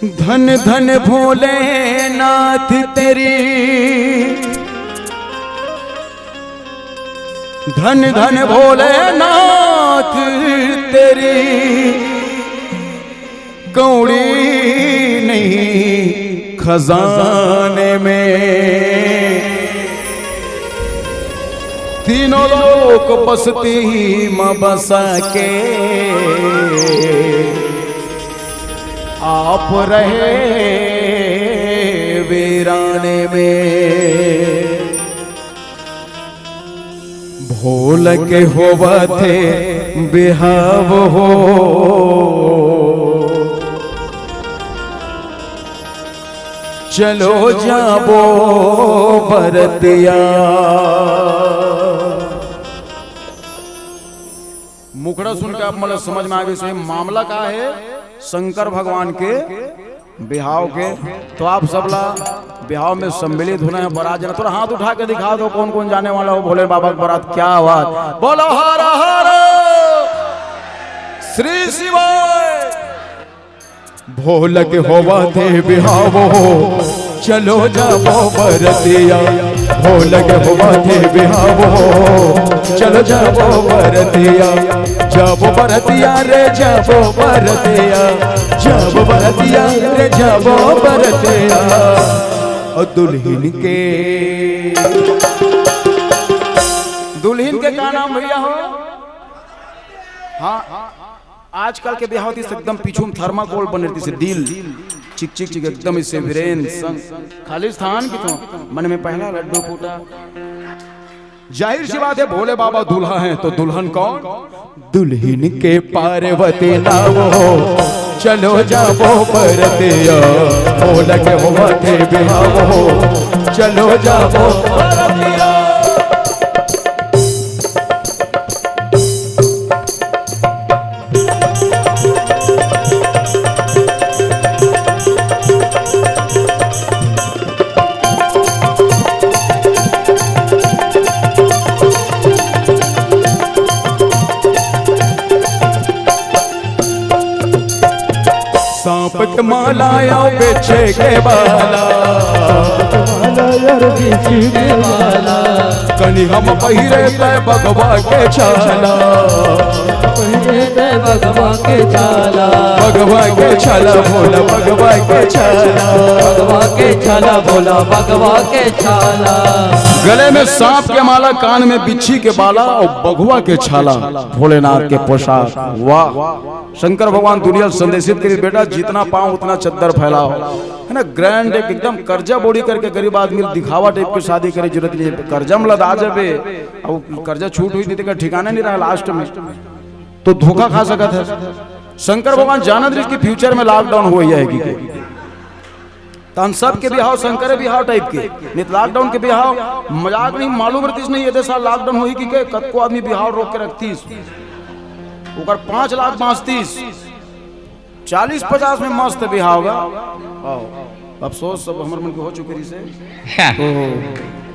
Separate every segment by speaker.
Speaker 1: धन धन भोलेनाथ तेरी, धन धन भोलेनाथ तेरी कौड़ी नहीं खजाने में, तीनों लोग बसती मां बसा के आप रहे वीराने में। भोल के होवा थे बिहाव हो, चलो जाबो बरतिया। मुखड़ा सुनकर आप मतलब समझ में आ गए मामला का है शंकर भगवान के बिहाव के। तो आप सब ला बिहाव में सम्मिलित होना है। बारात जाना, थोड़ा हाथ उठा के दिखा दो कौन कौन जाने वाला हो भोले बाबा की बारात। क्या आवाज, बोलो हर हर श्री शिवाय। भोल के होवा थे बिहाव हो, चलो जाबो बरतिया। भोल के होवा थे बिहाव हो, चलो जाबो बरतिया। जाबो बरतिया रे जाबो बरतिया, जाबो बरतिया रे जाबो बरतिया। और दुल्हन के का नाम भैया हो? हाँ, आजकल के ब्याह होती एकदम पीछू में थर्माकोल बन रहती से दिल चिक चिक चिक एकदम इससे वीरेन संग खालिस्तान की तो मन में पहला लड्डू फूटा। जाहिर सी बात है भोले बाबा दूल्हा हैं तो दुल्हन कौन? दुल्हन के पार्वती नाम हो, चलो जाबो बरतिया। भोल के होवा थे बिहाव हो, चलो जाबो बरतिया। सांप के माला या बेचे के बाला, कनी हम पहिरे तय भगवा के छाला,
Speaker 2: भगवा के छाला,
Speaker 1: भगवा के छाला भोला भगवा के छाला,
Speaker 2: भगवा के छाला भोला भगवा के छाला।
Speaker 1: गले में सांप के माला, कान में बिच्छी के बाला और भगवा के छाला भोलेनाथ के पोशाक। वाह, शंकर भगवान दुनिया संदेशित करी बेटा जितना पाओ उतना चद्दर फैलाओ, है ना। ग्रैंड एकदम कर्जा बोड़ी करके गरीब आदमी दिखावा टाइप की शादी करे जरूरत नहीं। कर्जा में लदा जाबे और कर्जा छूट हुई थी ठिकाना नहीं रहा लास्ट में तो धोखा खा सकता है। शंकर भगवान जानत रही कि फ्यूचर में लॉकडाउन हो जाएगी तो हम सब के बिहाव शंकर बिहाव टाइप के नहीं। लॉकडाउन के बिहाव मजाक नहीं, मालूम रहती नहीं ये साल लॉकडाउन हुई कि कतको आदमी बिहाव रोक के रखतीस, 5 लाख बांचतीस, 40-50 में मस्त बिहाव होगा। अफसोस सब हमारे मन के हो चुके से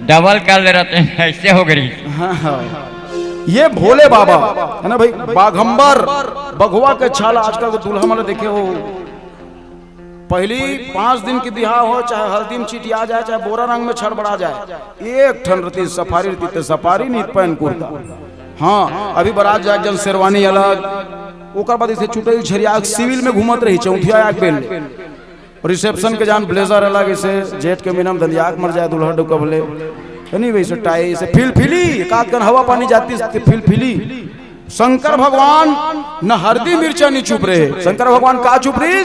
Speaker 3: डबल कर ले रहते हैं ऐसे हो गई।
Speaker 1: हाँ, ये भोले बाबा है ना भाई, बाघंबर बघुआ के छाला। आजकल तो दूल्हा वाले देखे हो, पहली 5 दिन की बिहाव हो, चाहे हल्दी में चिटिया जाए, चाहे बोरा रंग में छड़बड़ा जाए, एक ठन रहती सफारी रहती, सफारी नहीं पैन कुर्ता। हाँ, अभी बारात जाए जन शेरवानी अलग, ओकर बाद इसे छुटे झरिया सिविल में घूमत रही चौथिया आग बेल, रिसेप्शन के जान ब्लेजर अलग, इसे जेठ के महीना में दलियाक मर जाए दुल्हा डुकबले नहीं वैसे टाई से फिलफिली एकाध हवा पानी जाती फिलफिली। शंकर भगवान न हल्दी मिर्चा नहीं चुप रहे, शंकर भगवान का चुप रही।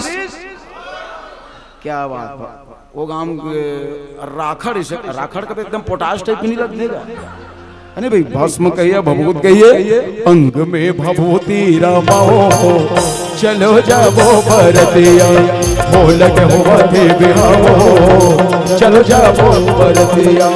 Speaker 1: क्या बात, वो गांव राखड़, इसे राखड़ का एकदम पोटाश टाइप नहीं लग देगा अरे भाई। भस्म कहिए भभूत कहिए, अंग में भभूति रमाओ, चलो जाबो बरतिया। भोल के होवा थे बिहाव हो, चलो जाबो बरतिया।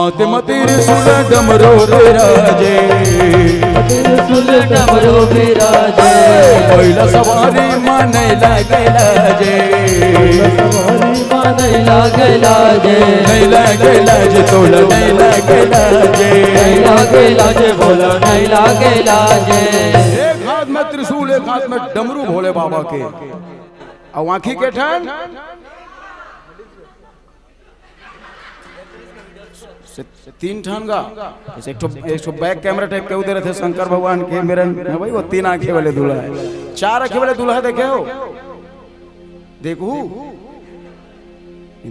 Speaker 1: हाथ मती त्रिशूल डमरू विराजे,
Speaker 2: त्रिशूल डमरू विराजे,
Speaker 1: बैला सवारी माने लागेला जे,
Speaker 2: सवारी माने लागेला जे,
Speaker 1: नहीं लागेला जे तोला नहीं लागेला जे,
Speaker 2: नहीं लागेला जे बोला नहीं लागेला जे।
Speaker 1: एक हाथ में त्रिशूल एक हाथ में डमरू भोले बाबा के, और आंखी के ठन तीन ठन का एक तो बैक कैमरा टाइप के उधर थे शंकर भगवान के मेरे भाई वो तीन आंखें वाले दूल्हा है, चार आंखें वाले दूल्हा देखे हो, देखू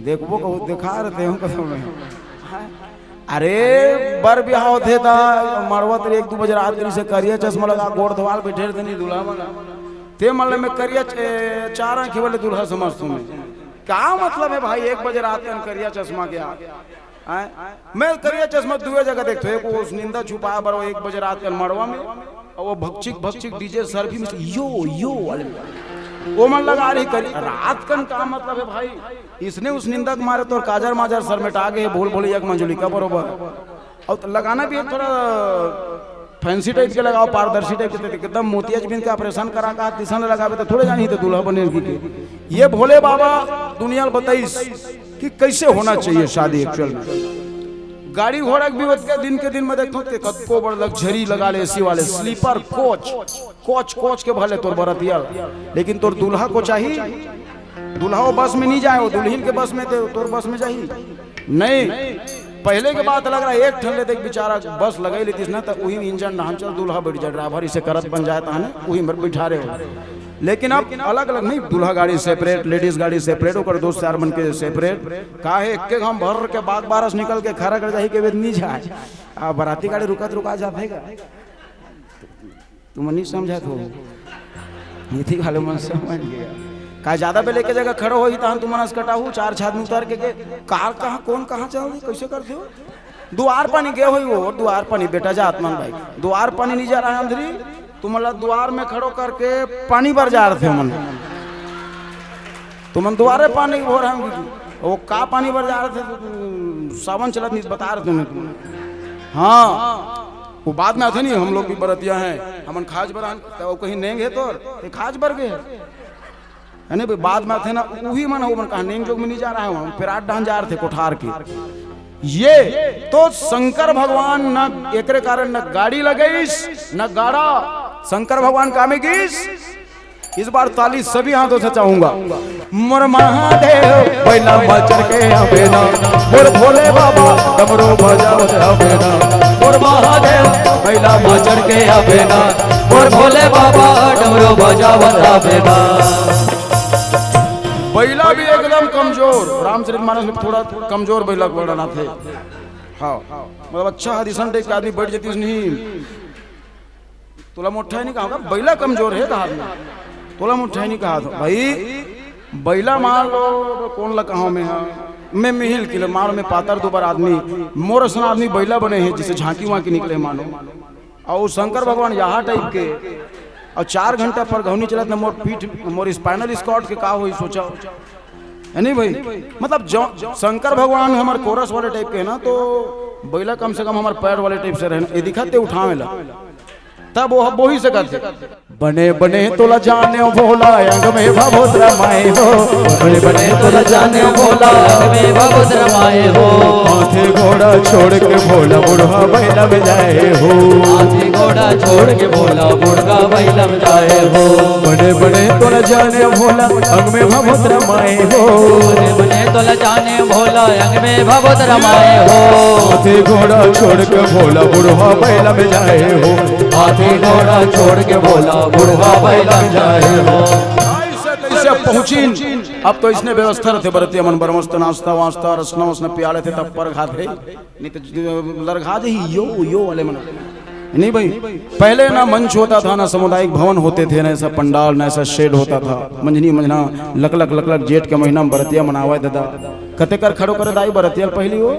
Speaker 1: देखो को दिखा रहे हो कसम में। अरे बर ब्याह थे ता मरवा तेरे 1-2 बजे रात से करिया चश्मा लगा गोड़ धवाल बैठे थे नहीं दूल्हा वाला ते मतलब में करिया चार आंखें वाले दूल्हा समझ तुम्हें क्या मतलब है भाई 1 बजे रात में करिया चश्मा क्या मैं करिया चश्मा दुए जगह देखते हैं उस निंदा छुपाया बरो 1 बजे रात के मरवा में और वो भक्चिक डीजे सर भी यो वाले वो मन लगा रही करी रात कन का मतलब है भाई, इसने उस निंदक मारे तो काजर माजर सर में टागे भूल भोली एक मंजुली का बरोबर, और तो लगाना भी थोड़ा फैंसी टाइप के लगाओ, पारदर्शी टाइप के, एकदम मोतिया जमीन का ऑपरेशन करा का दिशा न लगावे तो थोड़े जानी तो दूल्हा बने की। ये भोले बाबा दुनिया बताइस कि कैसे होना चाहिए शादी एक्चुअल में। गाड़ी घोड़ा के दिन में देखो कत्को बड़ लग्जरी लगा ले, एसी वाले स्लीपर कोच के भले तोर बरतिया, लेकिन तोर दूल्हा को चाहिए, दूल्हा वो बस में नहीं जाए, वो दुल्हन के बस में तोर बस में चाहिए नहीं। पहले के बात लग रहा है एक ठन ले देख बेचारा बस लगाई लेती ना तो वही इंजन हम चल दूल्हा बैठ जाए, ड्राइवर इसे करत बन जाए था वही मर बैठा रहे हो, लेकिन अब अलग अलग नहीं, दूल्हा गाड़ी सेपरेट, लेडीज गाड़ी सेपरेट, और दोस्त यार बन के सेपरेट काहे एक के हम भर के बाग बारस निकल के खड़ा कर जाही के वेद नहीं जाए, आ बराती गाड़ी रुका जाते का तुम नहीं समझा तो ये थी खाली मन समझ गया का ज्यादा पे लेके जगह खड़ो हो तहन तुम मनस कटाहू 4 छाद में उतार के कार कहाँ कौन कहाँ चल रही कैसे करते हो, द्वार पानी गए हो वो द्वार पानी बेटा जा आत्मान भाई द्वार पानी नहीं जा रहा है अंधरी तुम द्वार में खड़ो करके पानी भर जा रहे थे मन तुम द्वारे पानी भर रहे वो का पानी भर जा रहे थे सावन चलत नहीं बता रहे तुम्हें। हाँ वो बाद में आते नहीं हम लोग भी बरतिया हैं हमन खाज बरान तो कहीं नेंग है तो खाज भर गए है नहीं बाद में आते ना वही मन हो मन कहा नेंग जोग में नहीं जा रहा है हम फिर 8 डान जा रहे थे कोठार की। ये तो शंकर भगवान न एकरे कारण न गाड़ी लगेस न गाड़ा, शंकर भगवान का में गीस। इस बार ताली सभी हाथों से चाहूंगा। मोर महादेव बैला मचर के आवेना, मोर भोले बाबा डमरू बजावत आवेना,
Speaker 2: मोर महादेव बैला मचर के आवेना, मोर भोले बाबा डमरू बजावत आवेना।
Speaker 1: बैला भी एकदम कमजोर, रामचरितमानस में थोड़ा कमजोर बैला को वर्णना थे। हाँ मतलब अच्छा हदिसन टाइप का आदमी बैठ जाती नहीं तोला मोटा नहीं कहा बैला कमजोर है कहा तोला मोटा नहीं कहा भाई बैला मार लो कौन ला कहा में है मैं मिहिल किलो मारो में पातर दोबार आदमी मोर सन आदमी बैला बने हैं जिसे झांकी वाकी निकले मानो। और शंकर भगवान यहाँ टाइप के और 4 घंटा पर घौनी चलत न मोर पीठ मोर स्पाइनल स्कॉट के का हो सोचा है नहीं भाई। मतलब शंकर भगवान हमारे कोरस वाले टाइप के है ना तो बैला कम से कम हमारे पैर वाले टाइप से रहना ये दिखाते उठावेला तब वो ही से करते बने बने तोला जाने भोला अंग में भभूत रमाए हो,
Speaker 2: बने बने तोला जाने भोला अंग में भभूत रमाए हो।
Speaker 1: हाथी घोड़ा छोड़ के भोला बुढ़वा बैला में जाए हो,
Speaker 2: हाथी घोड़ा छोड़ के भोला बुढ़वा बैला में जाए हो।
Speaker 1: बने बने तोला जाने भोला अंग में भभूत रमाए हो,
Speaker 2: बने बने तोला जाने भोला अंग में भभूत रमाए हो।
Speaker 1: हाथी घोड़ा छोड़ के भोला बुढ़वा बैला में जाए हो,
Speaker 2: हाथी घोड़ा छोड़ के भोला बुढ़वा बैला में जाए हो।
Speaker 1: ऐसे पहुंची अब तो इसने व्यवस्था रहते बरतिया मन बरमस्त नाश्ता वास्ता रसना वसना पियाले थे तब पर खा थे नहीं तो लड़खा दे यो वाले मन नहीं भाई। पहले ना मंच होता था ना सामुदायिक भवन होते थे ना ऐसा पंडाल ना ऐसा शेड होता था। मंझनी मंझना लक जेठ के महीना में बरतिया मनावा दादा कते कर खड़ो कर दाई बरतिया पहली हो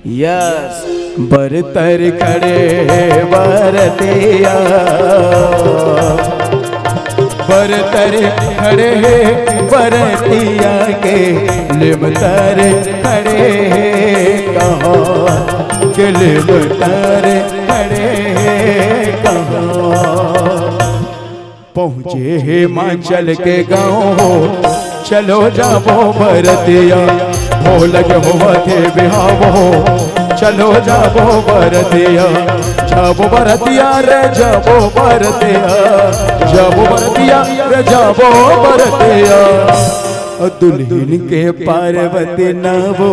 Speaker 1: यस बरतर खड़े बरतिया बरतर खड़े बरतिया के लिमतर खड़े कहाँ के लिमतर खड़े कहाँ। पहुँचे हिमाचल के गाँव चलो जाबो बरतिया हो लगे हो थे बिहावो चलो जाबो बरतिया जाबो बरतिया रे जाबो बरतिया जाबो बरतिया रे जाबो बरतिया दुल्हन के पार्वती नवो।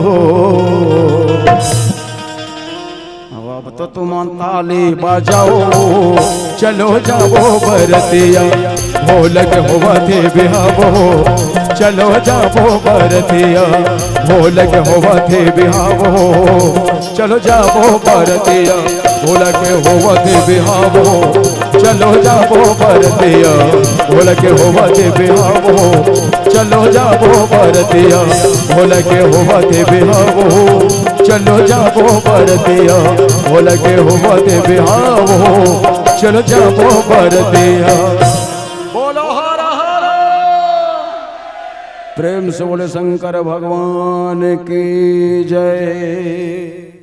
Speaker 1: अब तो तुम ताली बजाओ चलो जाओ बरतिया हो लगे हो थे बिहावो चलो जाओ बरतिया हो लगे हो थे बिहावो चलो जाओ बरतिया हो लगे हो थे बिहावो चलो जाओ बरतिया हो लगे हो थे बिहावो चलो जाओ बरतिया हो लगे हो थे बिहावो चलो जाओ बरतिया हो लगे हो थे बिहावो चलो जाओ बरतिया। बोलो हर हर प्रेम से बोले शंकर भगवान की जय।